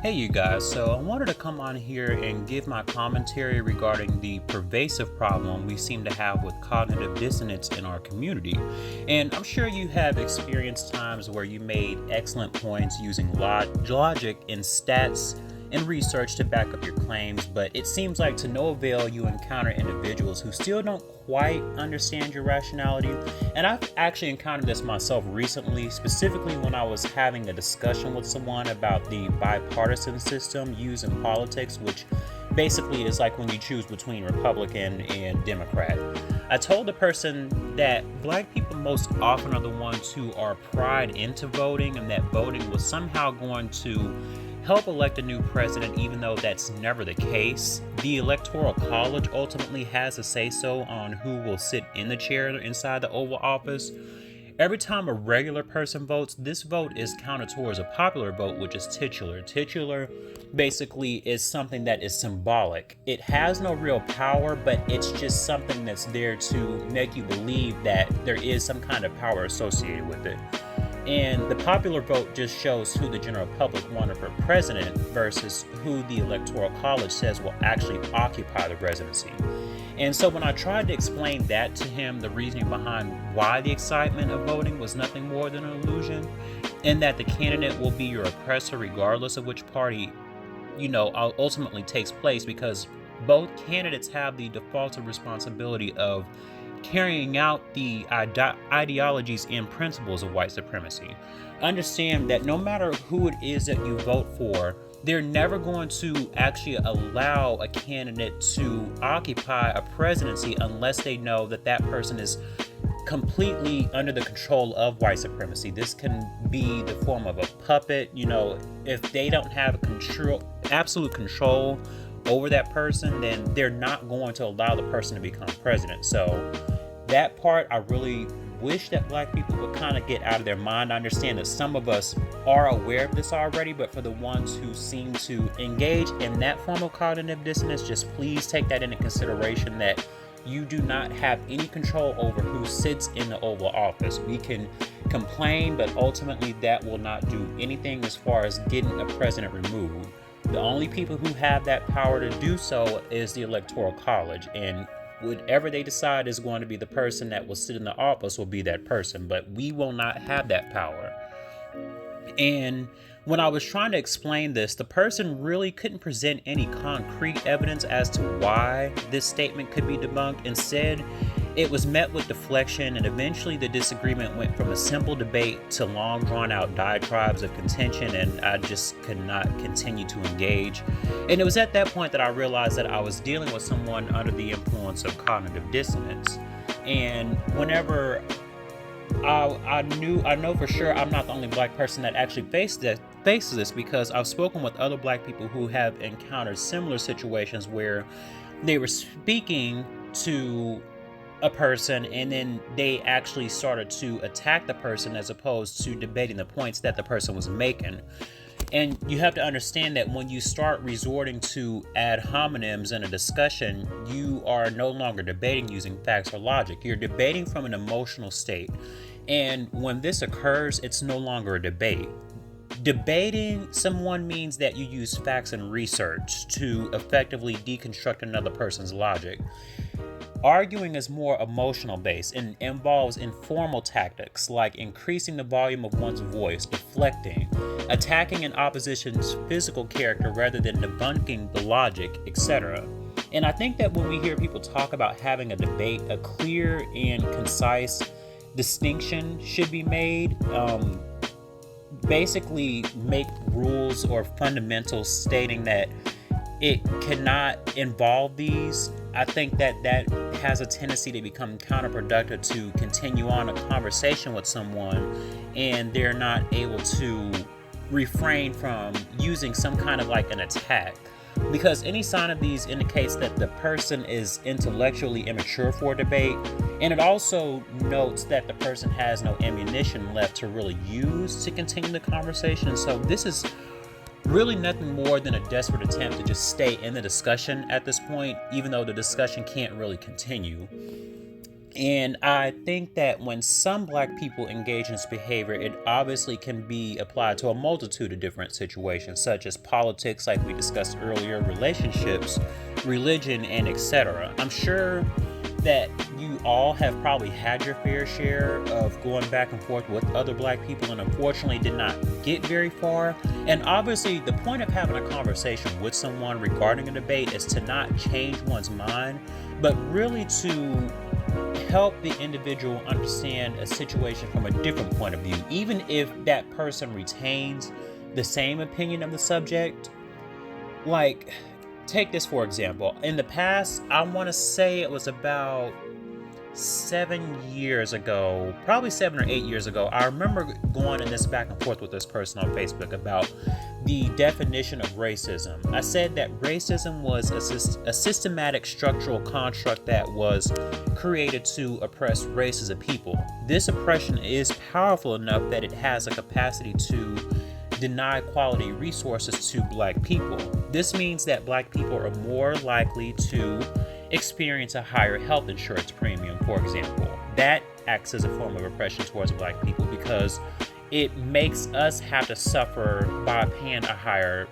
Hey, you guys. So, I wanted to come on here and give my commentary regarding the pervasive problem we seem to have with cognitive dissonance in our community. And I'm sure you have experienced times where you made excellent points using logic and stats and research to back up your claims, but it seems like to no avail you encounter individuals who still don't quite understand your rationality. And I've actually encountered this myself recently, specifically when I was having a discussion with someone about the bipartisan system used in politics, which basically is like when you choose between Republican and Democrat. I told the person that black people most often are the ones who are pried into voting, and that voting was somehow going to help elect a new president, even though that's never the case. The Electoral College ultimately has a say-so on who will sit in the chair inside the Oval Office. Every time a regular person votes, this vote is counted towards a popular vote, which is titular. Titular basically is something that is symbolic. It has no real power, but it's just something that's there to make you believe that there is some kind of power associated with it. And the popular vote just shows who the general public wanted for president versus who the Electoral College says will actually occupy the presidency. And so when I tried to explain that to him, the reasoning behind why the excitement of voting was nothing more than an illusion, and that the candidate will be your oppressor regardless of which party, ultimately takes place, because both candidates have the defaulted responsibility of carrying out the ideologies and principles of white supremacy. Understand that no matter who it is that you vote for, they're never going to actually allow a candidate to occupy a presidency unless they know that that person is completely under the control of white supremacy. This can be the form of a puppet. If they don't have absolute control over that person, then they're not going to allow the person to become president. So that part, I really wish that black people would kind of get out of their mind. I understand that some of us are aware of this already, but for the ones who seem to engage in that form of cognitive dissonance, just please take that into consideration, that you do not have any control over who sits in the Oval Office. We can complain, but ultimately that will not do anything as far as getting a president removed. The only people who have that power to do so is the Electoral College, and whatever they decide is going to be the person that will sit in the office will be that person, but we will not have that power. And when I was trying to explain this, the person really couldn't present any concrete evidence as to why this statement could be debunked. Instead, it was met with deflection, and eventually the disagreement went from a simple debate to long drawn-out diatribes of contention, and I just could not continue to engage. And it was at that point that I realized that I was dealing with someone under the influence of cognitive dissonance. And whenever I know for sure I'm not the only black person that actually faces this, because I've spoken with other black people who have encountered similar situations where they were speaking to a person and then they actually started to attack the person as opposed to debating the points that the person was making. And you have to understand that when you start resorting to ad hominems in a discussion, you are no longer debating using facts or logic. You're debating from an emotional state. And when this occurs, it's no longer a debate. Debating someone means that you use facts and research to effectively deconstruct another person's logic. Arguing is more emotional based and involves informal tactics like increasing the volume of one's voice, deflecting, attacking an opposition's physical character rather than debunking the logic, etc. And I think that when we hear people talk about having a debate, a clear and concise distinction should be made. Basically make rules or fundamentals stating that it cannot involve these. I think that has a tendency to become counterproductive to continue on a conversation with someone and they're not able to refrain from using some kind of like an attack, because any sign of these indicates that the person is intellectually immature for a debate, and it also notes that the person has no ammunition left to really use to continue the conversation. So this is really nothing more than a desperate attempt to just stay in the discussion at this point, even though the discussion can't really continue. And I think that when some black people engage in this behavior, it obviously can be applied to a multitude of different situations, such as politics, like we discussed earlier, relationships, religion, and etc. I'm sure that you all have probably had your fair share of going back and forth with other black people and unfortunately did not get very far. And obviously, the point of having a conversation with someone regarding a debate is to not change one's mind, but really to help the individual understand a situation from a different point of view. Even if that person retains the same opinion of the subject, like, take this for example. In the past, I want to say it was about 7 years ago, probably 7 or 8 years ago, I remember going in this back and forth with this person on Facebook about the definition of racism. I said that racism was a systematic structural construct that was created to oppress races of people. This oppression is powerful enough that it has a capacity to deny quality resources to black people. This means that black people are more likely to experience a higher health insurance premium, for example. That acts as a form of oppression towards black people because it makes us have to suffer by paying a higher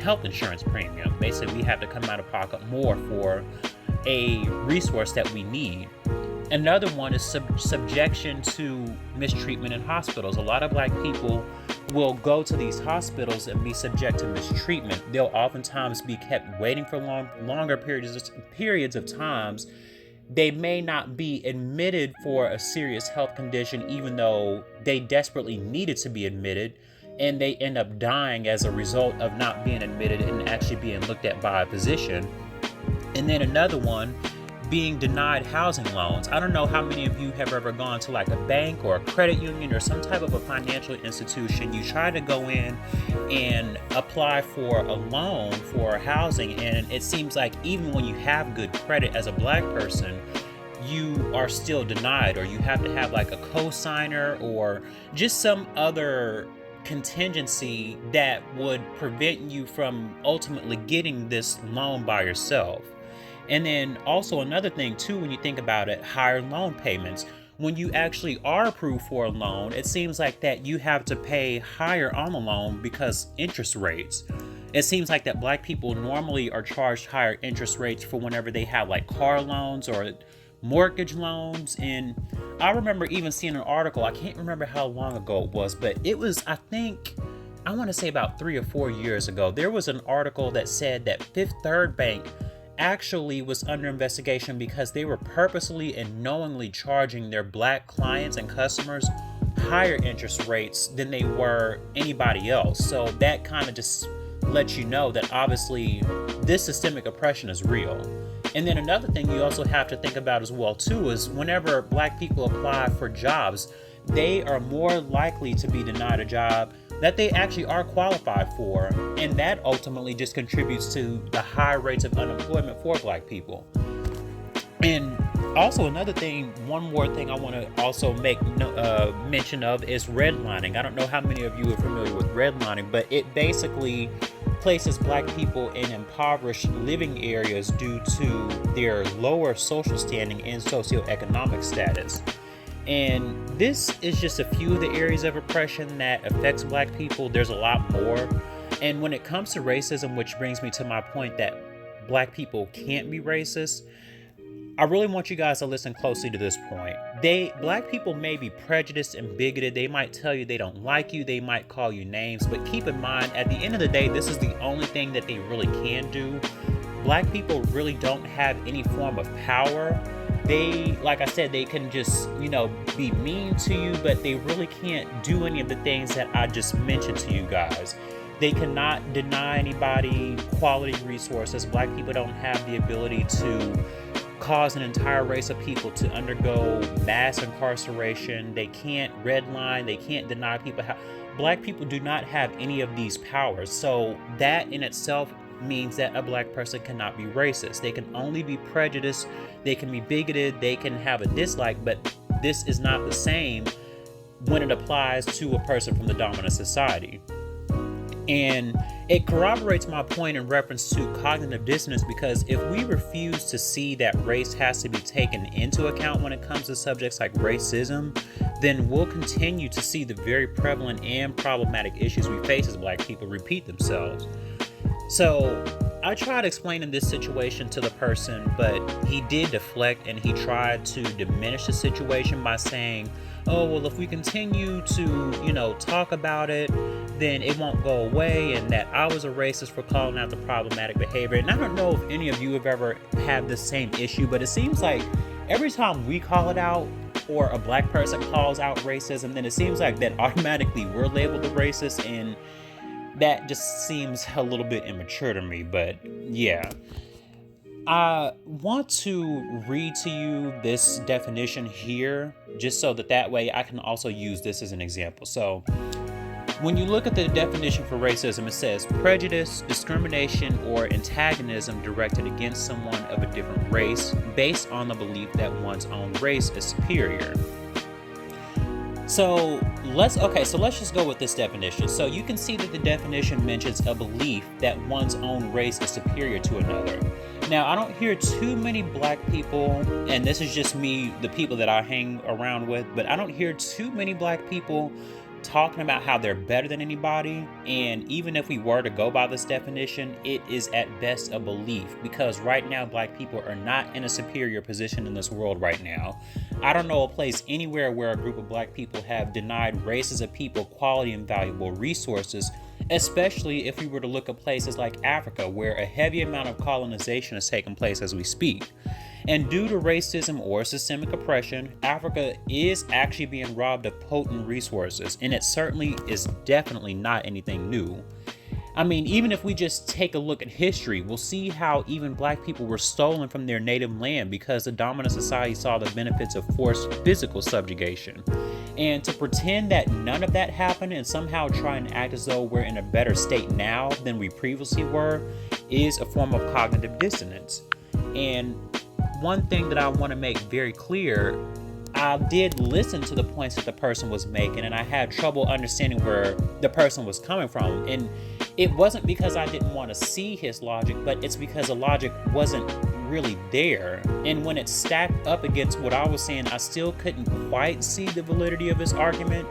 health insurance premium. Basically, we have to come out of pocket more for a resource that we need. Another one is subjection to mistreatment in hospitals. A lot of black people will go to these hospitals and be subject to mistreatment. They'll oftentimes be kept waiting for longer periods of times. They may not be admitted for a serious health condition, even though they desperately needed to be admitted, and they end up dying as a result of not being admitted and actually being looked at by a physician. And then another one, being denied housing loans. I don't know how many of you have ever gone to like a bank or a credit union or some type of a financial institution. You try to go in and apply for a loan for housing, and it seems like even when you have good credit as a black person, you are still denied, or you have to have like a co-signer or just some other contingency that would prevent you from ultimately getting this loan by yourself. And then also another thing too, when you think about it, higher loan payments. When you actually are approved for a loan, it seems like that you have to pay higher on the loan because interest rates. It seems like that black people normally are charged higher interest rates for whenever they have like car loans or mortgage loans. And I remember even seeing an article, I can't remember how long ago it was, but it was, I want to say about 3 or 4 years ago. There was an article that said that Fifth Third Bank actually was under investigation because they were purposely and knowingly charging their black clients and customers higher interest rates than they were anybody else. So that kind of just lets you know that obviously this systemic oppression is real. And then another thing you also have to think about as well too is whenever black people apply for jobs, they are more likely to be denied a job that they actually are qualified for, and that ultimately just contributes to the high rates of unemployment for black people. And also another thing, one more thing I want to also make mention of is redlining. I don't know how many of you are familiar with redlining, but it basically places black people in impoverished living areas due to their lower social standing and socioeconomic status. And this is just a few of the areas of oppression that affects black people. There's a lot more. And when it comes to racism, which brings me to my point that black people can't be racist, I really want you guys to listen closely to this point. Black people may be prejudiced and bigoted. They might tell you they don't like you. They might call you names. But keep in mind, at the end of the day, this is the only thing that they really can do. Black people really don't have any form of power. They, like I said, they can just, be mean to you, but they really can't do any of the things that I just mentioned to you guys. They cannot deny anybody quality resources. Black people don't have the ability to cause an entire race of people to undergo mass incarceration. They can't redline. They can't deny people. Black people do not have any of these powers. So that in itself means that a black person cannot be racist. They can only be prejudiced. They can be bigoted. They can have a dislike, but this is not the same when it applies to a person from the dominant society. And It corroborates my point in reference to cognitive dissonance because if we refuse to see that race has to be taken into account when it comes to subjects like racism, then we'll continue to see the very prevalent and problematic issues we face as Black people repeat themselves. So I tried explaining this situation to the person, but he did deflect and he tried to diminish the situation by saying, oh, well, if we continue to, talk about it, then it won't go away, and that I was a racist for calling out the problematic behavior. And I don't know if any of you have ever had the same issue, but it seems like every time we call it out or a Black person calls out racism, then it seems like that automatically we're labeled a racist, and that just seems a little bit immature to me. But yeah, I want to read to you this definition here just so that way I can also use this as an example. So when you look at the definition for racism, it says prejudice, discrimination, or antagonism directed against someone of a different race based on the belief that one's own race is superior. So let's just go with this definition. So you can see that the definition mentions a belief that one's own race is superior to another. Now, I don't hear too many Black people, and this is just me, the people that I hang around with, but I don't hear too many Black people talking about how they're better than anybody. And even if we were to go by this definition, it is at best a belief, because right now Black people are not in a superior position in this world right now. I don't know a place anywhere where a group of Black people have denied races of people quality and valuable resources, especially if we were to look at places like Africa, where a heavy amount of colonization has taken place as we speak. And due to racism or systemic oppression, Africa is actually being robbed of potent resources, and it certainly is definitely not anything new. I mean, even if we just take a look at history, we'll see how even Black people were stolen from their native land because the dominant society saw the benefits of forced physical subjugation. And to pretend that none of that happened and somehow try and act as though we're in a better state now than we previously were is a form of cognitive dissonance. And one thing that I want to make very clear, I did listen to the points that the person was making, and I had trouble understanding where the person was coming from. And it wasn't because I didn't want to see his logic, but it's because the logic wasn't really there. And when it stacked up against what I was saying, I still couldn't quite see the validity of his argument.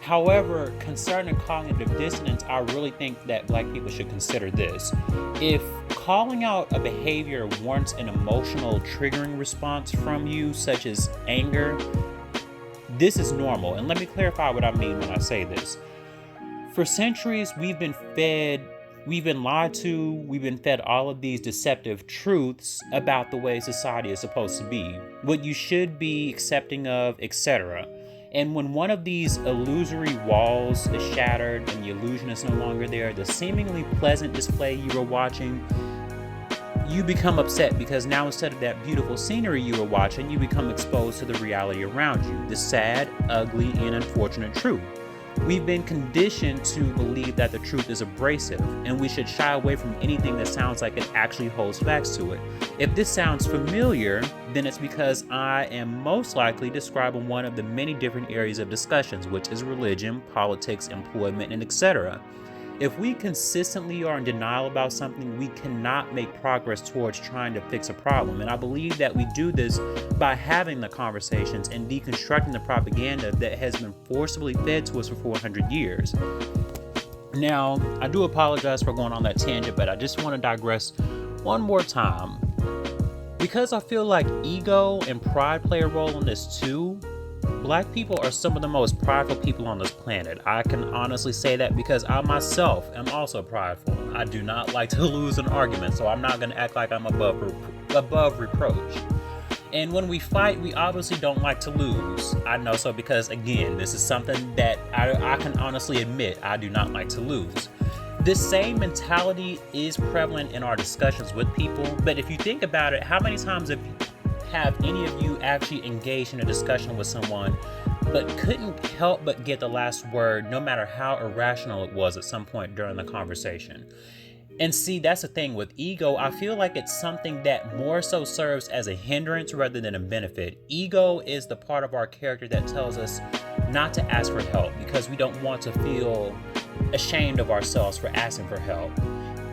However, concerning cognitive dissonance, I really think that Black people should consider this. If calling out a behavior warrants an emotional triggering response from you, such as anger, this is normal. And let me clarify what I mean when I say this. For centuries, we've been lied to, we've been fed all of these deceptive truths about the way society is supposed to be, what you should be accepting of, etc. And when one of these illusory walls is shattered and the illusion is no longer there, the seemingly pleasant display you were watching, you become upset because now instead of that beautiful scenery you were watching, you become exposed to the reality around you, the sad, ugly, and unfortunate truth. We've been conditioned to believe that the truth is abrasive, and we should shy away from anything that sounds like it actually holds facts to it. If this sounds familiar, then it's because I am most likely describing one of the many different areas of discussions, which is religion, politics, employment, and etc. If we consistently are in denial about something, we cannot make progress towards trying to fix a problem. And I believe that we do this by having the conversations and deconstructing the propaganda that has been forcibly fed to us for 400 years. Now, I do apologize for going on that tangent, but I just want to digress one more time. Because I feel like ego and pride play a role in this too, Black people are some of the most prideful people on this planet. I can honestly say that because I myself am also prideful. I do not like to lose an argument, so I'm not going to act like I'm above reproach. And when we fight, we obviously don't like to lose. I know so because, again, this is something that I can honestly admit I do not like to lose. This same mentality is prevalent in our discussions with people, but if you think about it, how many times have any of you actually engaged in a discussion with someone but couldn't help but get the last word no matter how irrational it was at some point during the conversation? And see, that's the thing with ego. I feel like it's something that more so serves as a hindrance rather than a benefit. Ego is the part of our character that tells us not to ask for help because we don't want to feel ashamed of ourselves for asking for help.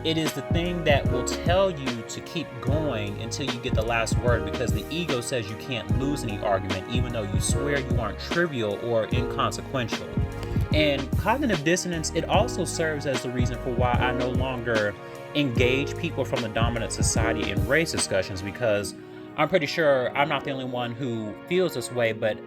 It is the thing that will tell you to keep going until you get the last word, because the ego says you can't lose any argument, even though you swear you aren't trivial or inconsequential. And cognitive dissonance, it also serves as the reason for why I no longer engage people from the dominant society in race discussions, because I'm pretty sure I'm not the only one who feels this way, but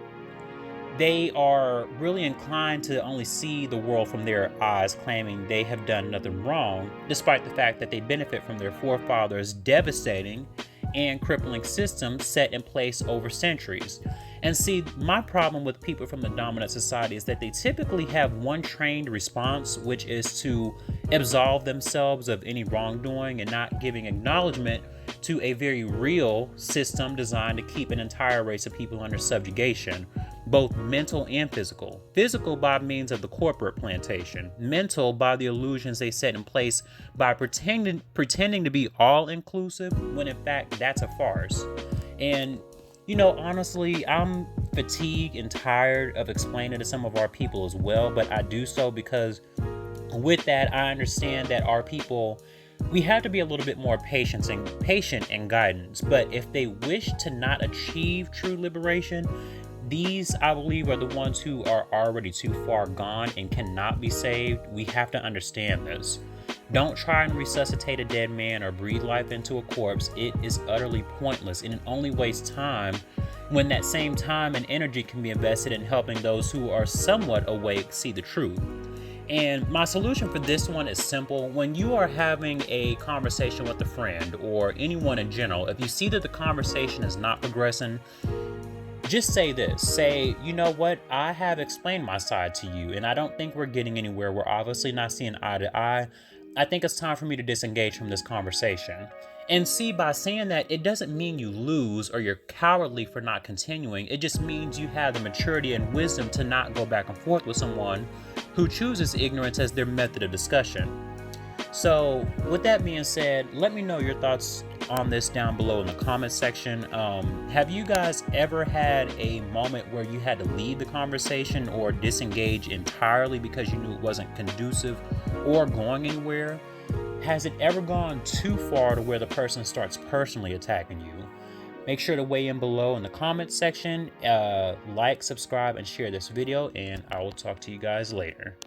they are really inclined to only see the world from their eyes, claiming they have done nothing wrong, despite the fact that they benefit from their forefathers' devastating and crippling systems set in place over centuries. And see, my problem with people from the dominant society is that they typically have one trained response, which is to absolve themselves of any wrongdoing and not giving acknowledgement to a very real system designed to keep an entire race of people under subjugation, both mental and physical. Physical by means of the corporate plantation, mental by the illusions they set in place by pretending to be all inclusive, when in fact that's a farce. And honestly, I'm fatigued and tired of explaining to some of our people as well, but I do so because with that, I understand that our people, we have to be a little bit more patient and guidance. But if they wish to not achieve true liberation, these, I believe, are the ones who are already too far gone and cannot be saved. We have to understand this. Don't try and resuscitate a dead man or breathe life into a corpse. It is utterly pointless, and it only wastes time, when that same time and energy can be invested in helping those who are somewhat awake see the truth. And my solution for this one is simple. When you are having a conversation with a friend or anyone in general, if you see that the conversation is not progressing, just say this. Say, you know what? I have explained my side to you, and I don't think we're getting anywhere. We're obviously not seeing eye to eye. I think it's time for me to disengage from this conversation. And see, by saying that, it doesn't mean you lose or you're cowardly for not continuing. It just means you have the maturity and wisdom to not go back and forth with someone who chooses ignorance as their method of discussion. So, with that being said, let me know your thoughts on this down below in the comment section. Have you guys ever had a moment where you had to leave the conversation or disengage entirely because you knew it wasn't conducive or going anywhere? Has it ever gone too far to where the person starts personally attacking you? Make sure to weigh in below in the comment section. Like, subscribe, and share this video, and I will talk to you guys later.